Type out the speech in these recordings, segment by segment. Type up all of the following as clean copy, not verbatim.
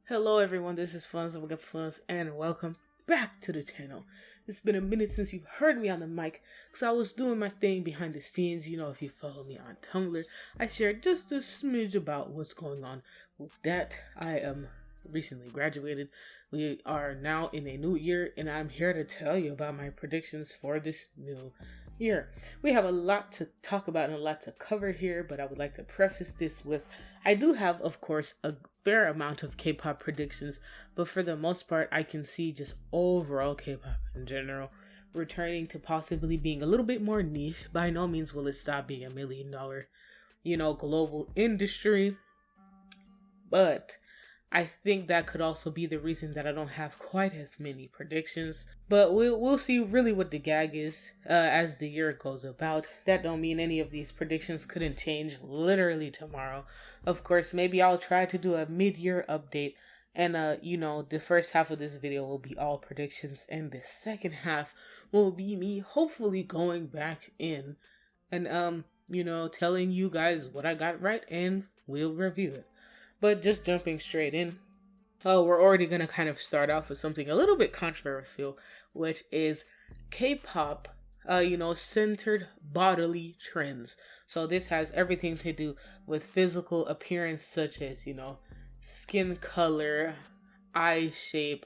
Hello everyone, this is Pungz, and welcome back to the channel. It's been a minute since you've heard me on the mic, because I was doing my thing behind the scenes. You know, if you follow me on Tumblr, I shared just a smidge about what's going on with that. I am recently graduated. We are now in a new year, and I'm here to tell you about my predictions for this new year. We have a lot to talk about and a lot to cover here, but I would like to preface this with I do have, of course, a fair amount of K-pop predictions, but for the most part, I can see just overall K-pop in general returning to possibly being a little bit more niche. By no means will it stop being $1 million, global industry, but I think that could also be the reason that I don't have quite as many predictions. But we'll see really what the gag is as the year goes about. That don't mean any of these predictions couldn't change literally tomorrow. Of course, maybe I'll try to do a mid-year update. And, the first half of this video will be all predictions. And the second half will be me hopefully going back in and, telling you guys what I got right. And we'll review it. But just jumping straight in, we're already going to kind of start off with something a little bit controversial, which is K-pop, centered bodily trends. So this has everything to do with physical appearance, such as, skin color, eye shape,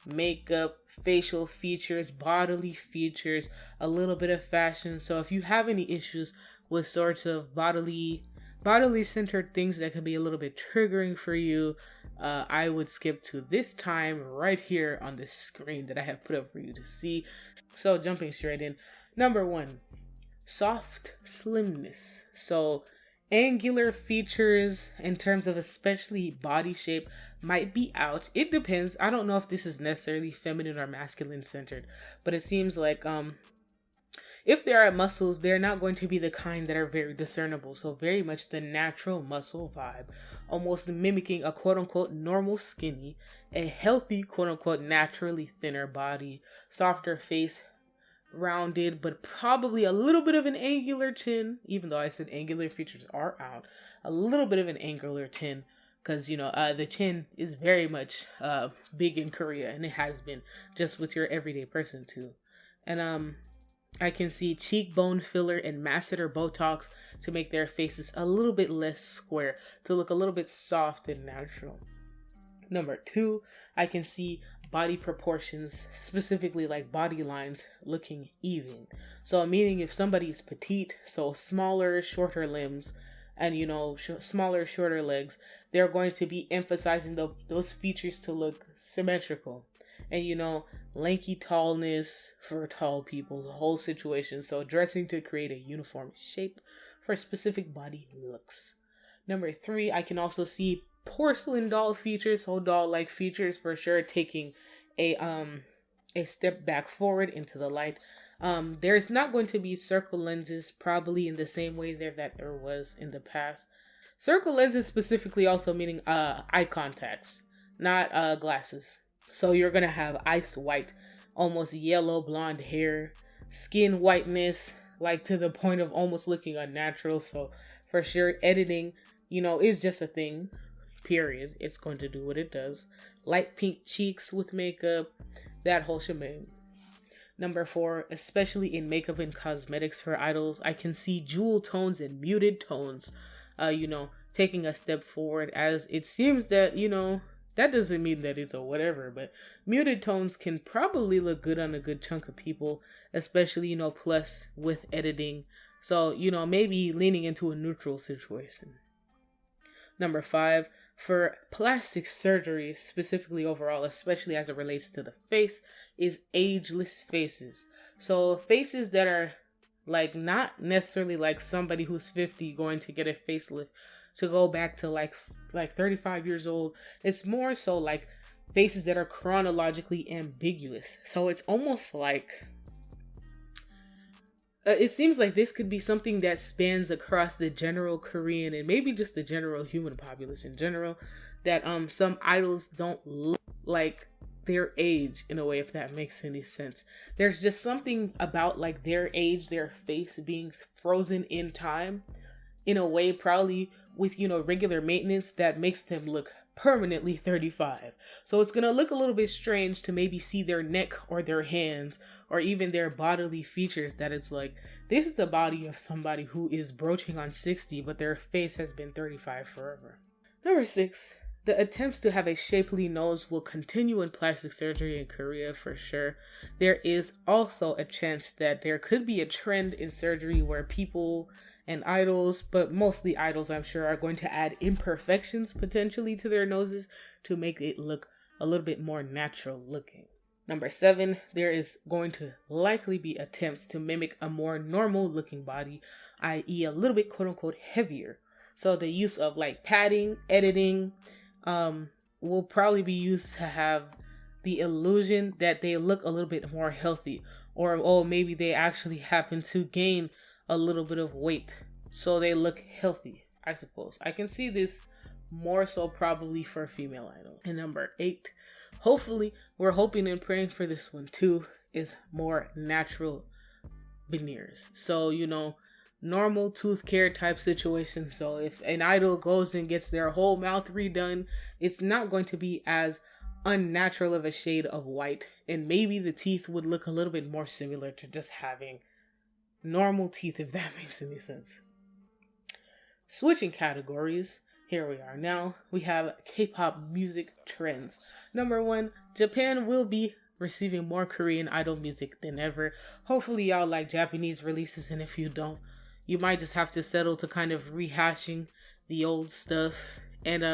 makeup, facial features, bodily features, a little bit of fashion. So if you have any issues with sorts of bodily centered things that can be a little bit triggering for you, I would skip to this time right here on the screen that I have put up for you to see. So jumping straight in, number 1, soft slimness. So angular features in terms of especially body shape might be out. It depends. I don't know if this is necessarily feminine or masculine centered, but it seems like if there are muscles, they're not going to be the kind that are very discernible. So very much the natural muscle vibe, almost mimicking a quote-unquote normal skinny, a healthy quote-unquote naturally thinner body, softer face, rounded, but probably a little bit of an angular chin, even though I said angular features are out, a little bit of an angular chin, because, the chin is very much big in Korea, and it has been just with your everyday person too. And, I can see cheekbone filler and masseter Botox to make their faces a little bit less square, to look a little bit soft and natural. Number 2, I can see body proportions, specifically like body lines, looking even. So meaning if somebody is petite, so smaller, shorter limbs, and smaller, shorter legs, they're going to be emphasizing those features to look symmetrical. And lanky tallness for tall people, the whole situation. So dressing to create a uniform shape for specific body looks. Number 3, I can also see porcelain doll features, so doll-like features for sure, taking a step back forward into the light. There's not going to be circle lenses probably in the same way that there was in the past. Circle lenses specifically also meaning eye contacts, not glasses. So you're going to have ice white, almost yellow blonde hair, skin whiteness, like to the point of almost looking unnatural. So for sure, editing, is just a thing, period. It's going to do what it does. Light pink cheeks with makeup, that whole shebang. Number 4, especially in makeup and cosmetics for idols, I can see jewel tones and muted tones, taking a step forward, as it seems that, that doesn't mean that it's a whatever, but muted tones can probably look good on a good chunk of people, especially, plus with editing. So, maybe leaning into a neutral situation. Number 5, for plastic surgery, specifically overall, especially as it relates to the face, is ageless faces. So faces that are like not necessarily like somebody who's 50 going to get a facelift to go back to like 35 years old. It's more so like faces that are chronologically ambiguous. So it's almost like it seems like this could be something that spans across the general Korean and maybe just the general human populace in general, that some idols don't look like their age in a way, if that makes any sense. There's just something about like their age, their face being frozen in time in a way, probably with regular maintenance, that makes them look permanently 35. So it's gonna look a little bit strange to maybe see their neck or their hands or even their bodily features, that it's like, this is the body of somebody who is broaching on 60, but their face has been 35 forever. Number 6, the attempts to have a shapely nose will continue in plastic surgery in Korea for sure. There is also a chance that there could be a trend in surgery where people and idols, but mostly idols I'm sure, are going to add imperfections potentially to their noses to make it look a little bit more natural looking. Number 7, there is going to likely be attempts to mimic a more normal looking body, i.e. a little bit quote unquote heavier. So the use of like padding, editing, will probably be used to have the illusion that they look a little bit more healthy, or maybe they actually happen to gain a little bit of weight so they look healthy. I suppose I can see this more so probably for a female idol. And number 8, hopefully, we're hoping and praying for this one too, is more natural veneers. So, normal tooth care type situation. So if an idol goes and gets their whole mouth redone, it's not going to be as unnatural of a shade of white, and maybe the teeth would look a little bit more similar to just having normal teeth, if that makes any sense. Switching categories, here we are now. We have K-pop music trends. Number 1, Japan will be receiving more Korean idol music than ever. Hopefully y'all like Japanese releases, and if you don't, you might just have to settle to kind of rehashing the old stuff and,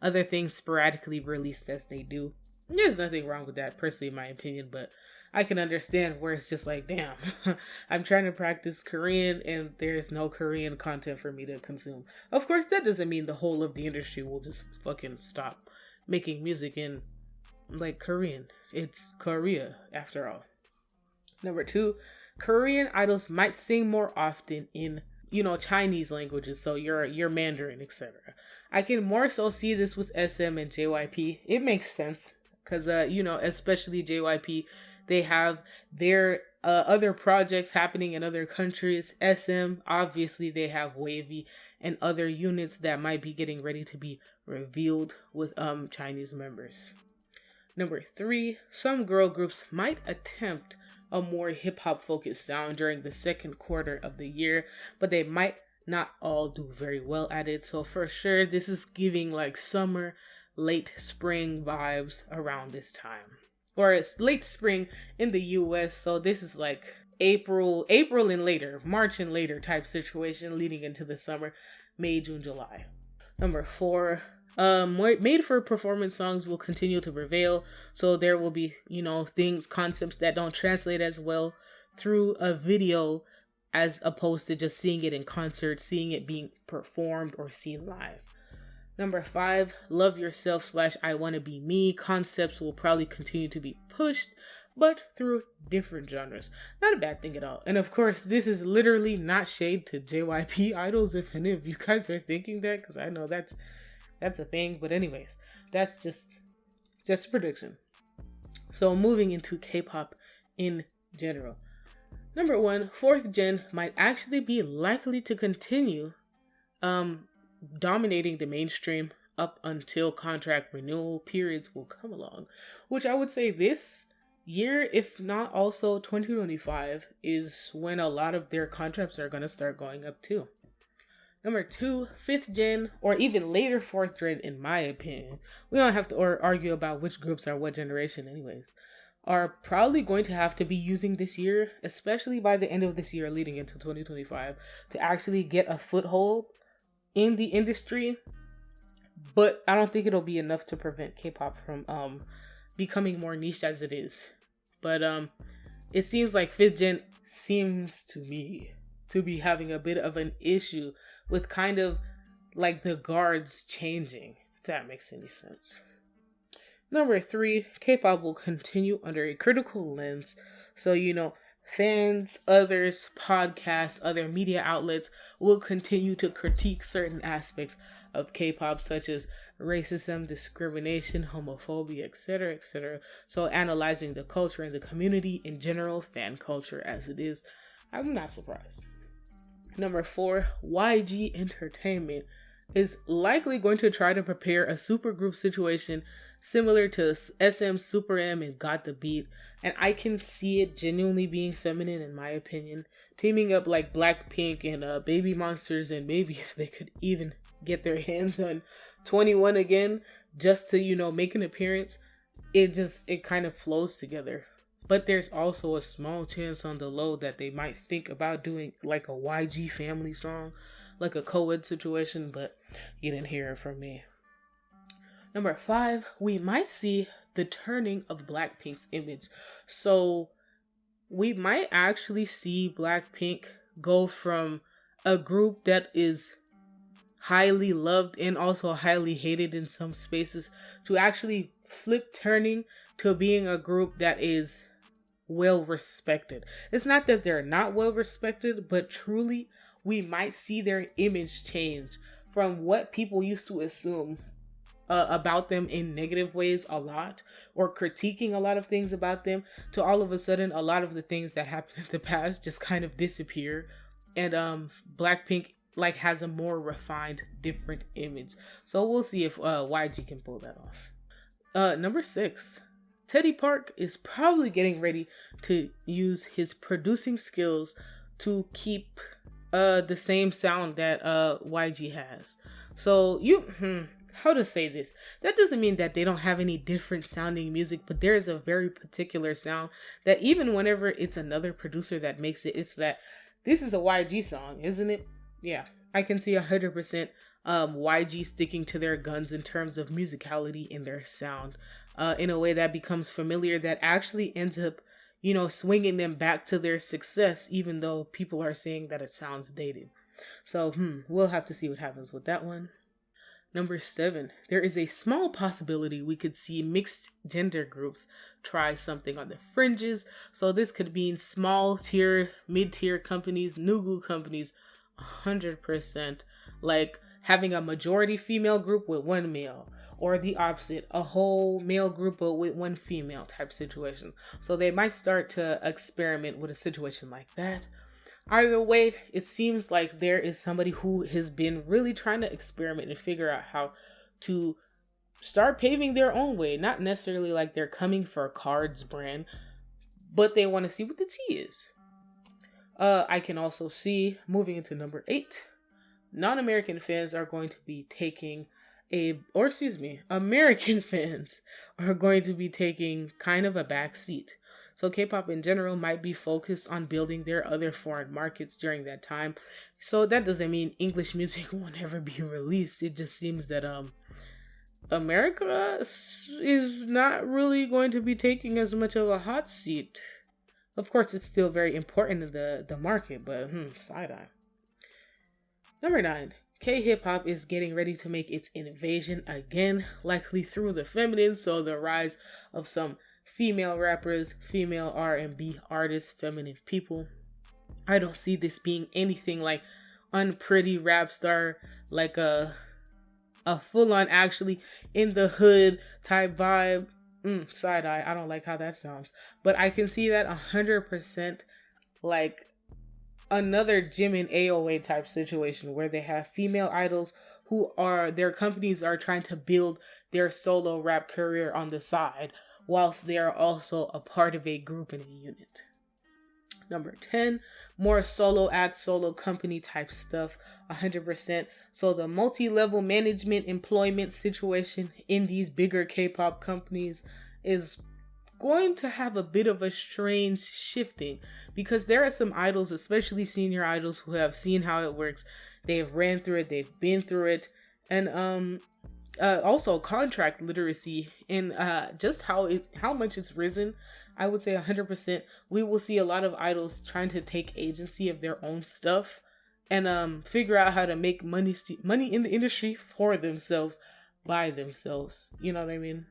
other things sporadically released as they do. There's nothing wrong with that, personally, in my opinion, but I can understand where it's just like, damn, I'm trying to practice Korean and there's no Korean content for me to consume. Of course, that doesn't mean the whole of the industry will just fucking stop making music in, like, Korean. It's Korea, after all. Number 2, Korean idols might sing more often in, Chinese languages, so your Mandarin, etc. I can more so see this with SM and JYP. It makes sense, because, especially JYP, they have their other projects happening in other countries. SM, obviously, they have Wavy and other units that might be getting ready to be revealed with Chinese members. Number 3, some girl groups might attempt a more hip-hop focused sound during the second quarter of the year, but they might not all do very well at it. So for sure, this is giving like summer, late spring vibes around this time. Or it's late spring in the US, so this is like April and later, March and later type situation leading into the summer, May, June, July. Number 4, made for performance songs will continue to prevail. So there will be, concepts that don't translate as well through a video as opposed to just seeing it in concert, seeing it being performed or seen live. Number 5, love yourself / I wanna be me concepts will probably continue to be pushed, but through different genres. Not a bad thing at all. And of course, this is literally not shade to JYP idols, if any of you guys are thinking that, because I know that's a thing. But anyways, that's just a prediction. So moving into K-pop in general. Number 1, 4th gen might actually be likely to continue dominating the mainstream up until contract renewal periods will come along, which I would say this year, if not also 2025, is when a lot of their contracts are going to start going up too. Number 2, 5th gen, or even later 4th gen, in my opinion, we don't have to argue about which groups are what generation anyways, are probably going to have to be using this year, especially by the end of this year leading into 2025, to actually get a foothold in the industry. But I don't think it'll be enough to prevent K-pop from becoming more niche as it is. But it seems like 5th gen seems to me to be having a bit of an issue with kind of like the guards changing, if that makes any sense. Number 3, K-pop will continue under a critical lens. So, fans, others, podcasts, other media outlets will continue to critique certain aspects of K-pop, such as racism, discrimination, homophobia, etc., etc. So analyzing the culture and the community in general, fan culture as it is, I'm not surprised. Number 4, YG Entertainment is likely going to try to prepare a supergroup situation similar to SM Super M and Got the Beat, and I can see it genuinely being feminine in my opinion, teaming up like Blackpink and Baby Monsters, and maybe if they could even get their hands on 21 again just to, you know, make an appearance, it kind of flows together. But there's also a small chance on the low that they might think about doing like a YG family song, like a co-ed situation, but you didn't hear it from me. Number 5, we might see the turning of Blackpink's image. So we might actually see Blackpink go from a group that is highly loved and also highly hated in some spaces to actually turning to being a group that is well respected. It's not that they're not well respected, but truly we might see their image change from what people used to assume about them in negative ways a lot, or critiquing a lot of things about them, to all of a sudden a lot of the things that happened in the past just kind of disappear, and Blackpink like has a more refined, different image. So we'll see if YG can pull that off. Number 6, Teddy Park is probably getting ready to use his producing skills to keep the same sound that YG has. So how to say this? That doesn't mean that they don't have any different sounding music, but there is a very particular sound that even whenever it's another producer that makes it, it's that this is a YG song, isn't it? Yeah, I can see 100% YG sticking to their guns in terms of musicality in their sound, in a way that becomes familiar, that actually ends up, you know, swinging them back to their success, even though people are saying that it sounds dated. So, we'll have to see what happens with that one. Number 7, there is a small possibility we could see mixed gender groups try something on the fringes. So this could mean small tier, mid-tier companies, Nugu companies, 100%, like having a majority female group with one male, or the opposite, a whole male group but with one female type situation. So they might start to experiment with a situation like that. Either way, it seems like there is somebody who has been really trying to experiment and figure out how to start paving their own way. Not necessarily like they're coming for a cards brand, but they want to see what the tea is. I can also see, moving into number 8, non-American fans are going to be taking American fans are going to be taking kind of a back seat. So K-pop in general might be focused on building their other foreign markets during that time. So that doesn't mean English music won't ever be released. It just seems that America is not really going to be taking as much of a hot seat. Of course, it's still very important in the market, but side-eye. Number 9. K-hip-hop is getting ready to make its invasion again, likely through the feminine, so the rise of some female rappers, female R&B artists, feminine people. I don't see this being anything like unpretty rap star, like a full-on actually in the hood type vibe. Side eye, I don't like how that sounds. But I can see that 100% like another Jimin AOA type situation where they have female idols who are, their companies are trying to build their solo rap career on the side, whilst they are also a part of a group and a unit. Number 10, more solo act, solo company type stuff, 100%. So the multi-level management employment situation in these bigger K-pop companies is going to have a bit of a strange shifting, because there are some idols, especially senior idols, who have seen how it works. They've ran through it, they've been through it, and also contract literacy and just how much it's risen. I would say 100%. We will see a lot of idols trying to take agency of their own stuff and figure out how to make money in the industry for themselves, by themselves. You know what I mean?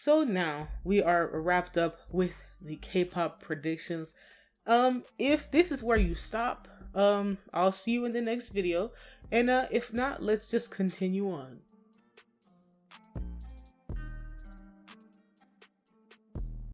So now we are wrapped up with the K-pop predictions. If this is where you stop, I'll see you in the next video. And if not, let's just continue on.